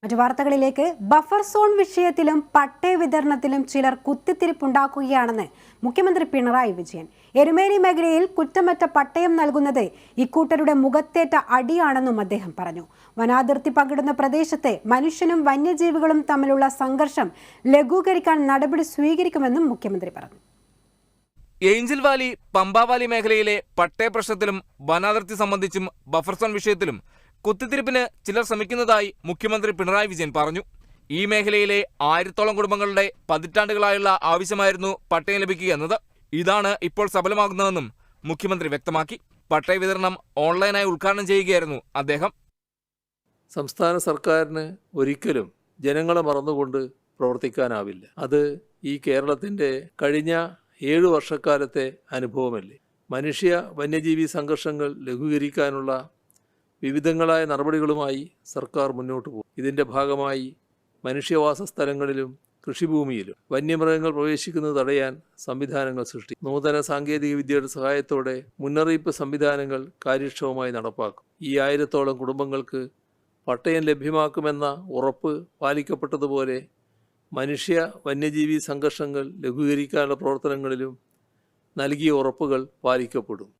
മറ്റു വാർത്തകളിലേക്ക്. Buffer zone വിഷയത്തിലും പട്ടയ വിതരണത്തിലും ചിലർ കുത്തിത്തിരിപ്പുണ്ടാക്കുകയാണെന്ന് മുഖ്യമന്ത്രി പിണറായി വിജയൻ. എരുമേലി മേഖലയിൽ കുറ്റമറ്റ പട്ടയം നൽകുന്നത് ഇക്കൂട്ടരുടെ മുഖത്തേറ്റ അടിയാണെന്നും അദ്ദേഹം പറഞ്ഞു. വനാതിർത്തി പങ്കിടുന്ന പ്രദേശത്തെ മനുഷ്യനും വന്യജീവികളും തമ്മിലുള്ള സംഘർഷം ലഘൂകരിക്കാൻ നടപടി സ്വീകരിക്കുമെന്നും മുഖ്യമന്ത്രി പറഞ്ഞു. ഏഞ്ചൽ വാലി, പമ്പ വാലി മേഖലയിലെ പട്ടയ പ്രശ്നത്തിലും വനാതിർത്തി സംബന്ധിച്ചും ബഫർ സോൺ വിഷയത്തിലും കുത്തിത്തിരിപ്പിന് ചിലർ ശ്രമിക്കുന്നതായി മുഖ്യമന്ത്രി പിണറായി വിജയൻ പറഞ്ഞു. ഈ മേഖലയിലെ 1000-ഓളം കുടുംബങ്ങളുടെ പതിറ്റാണ്ടുകളായുള്ള ആവശ്യമായിരുന്നു പട്ടയം ലഭിക്കുക എന്നത്. ഇതാണ് ഇപ്പോൾ സഫലമാകുന്നതെന്നും മുഖ്യമന്ത്രി വ്യക്തമാക്കി. പട്ടയ വിതരണം ഓൺലൈനായി ഉദ്ഘാടനം ചെയ്യുകയായിരുന്നു അദ്ദേഹം. സംസ്ഥാന സർക്കാരിന് ഒരിക്കലും ജനങ്ങളെ മറന്നുകൊണ്ട് പ്രവർത്തിക്കാനാവില്ല. അത് ഈ കേരളത്തിൻ്റെ കഴിഞ്ഞ 7 വർഷക്കാലത്തെ അനുഭവമല്ലേ. മനുഷ്യ വന്യജീവി സംഘർഷങ്ങൾ ലഘൂകരിക്കാനുള്ള വിവിധങ്ങളായ നടപടികളുമായി സർക്കാർ മുന്നോട്ട് പോകും. ഇതിൻ്റെ ഭാഗമായി മനുഷ്യവാസ സ്ഥലങ്ങളിലും കൃഷിഭൂമിയിലും വന്യമൃഗങ്ങൾ പ്രവേശിക്കുന്നത് തടയാൻ സംവിധാനങ്ങൾ സൃഷ്ടിക്കും. നൂതന സാങ്കേതിക വിദ്യയുടെ സഹായത്തോടെ മുന്നറിയിപ്പ് സംവിധാനങ്ങൾ കാര്യക്ഷമമായി നടപ്പാക്കും. ഈ 1000-ഓളം കുടുംബങ്ങൾക്ക് പട്ടയം ലഭ്യമാക്കുമെന്ന ഉറപ്പ് പാലിക്കപ്പെട്ടതുപോലെ മനുഷ്യ വന്യജീവി സംഘർഷങ്ങൾ ലഘൂകരിക്കാനുള്ള പ്രവർത്തനങ്ങളിലും നൽകിയ ഉറപ്പുകൾ പാലിക്കപ്പെടും.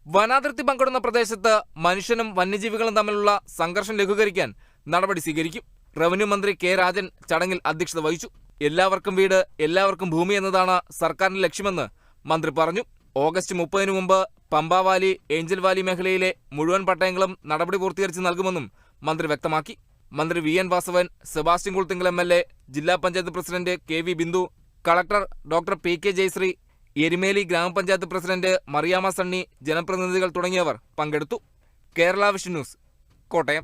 വനാതിർത്തി പങ്കിടുന്ന പ്രദേശത്ത് മനുഷ്യനും വന്യജീവികളും തമ്മിലുള്ള സംഘർഷം ലഘൂകരിക്കാൻ നടപടി സ്വീകരിക്കും. റവന്യൂ മന്ത്രി കെ രാജൻ ചടങ്ങിൽ അധ്യക്ഷത വഹിച്ചു. എല്ലാവർക്കും വീട്, എല്ലാവർക്കും ഭൂമി എന്നതാണ് സർക്കാരിന്റെ ലക്ഷ്യമെന്ന് മന്ത്രി പറഞ്ഞു. ഓഗസ്റ്റ് 30-ന് മുമ്പ് പമ്പ വാലി, ഏഞ്ചൽ വാലി മേഖലയിലെ മുഴുവൻ പട്ടയങ്ങളും നടപടി പൂർത്തീകരിച്ച് നൽകുമെന്നും മന്ത്രി വ്യക്തമാക്കി. മന്ത്രി വി.എൻ. വാസവൻ, സെബാസ്റ്റ്യൻ കുളത്തിങ്കൽ എം.എൽ.എ, ജില്ലാ panchayat president K V. Bindu, collector doctor P K. Jayashree, Erumeli ഗ്രാമപഞ്ചായത്ത് പ്രസിഡന്റ് മറിയാമ്മ സണ്ണി, ജനപ്രതിനിധികൾ തുടങ്ങിയവർ പങ്കെടുത്തു. Kerala vision news, Kottayam.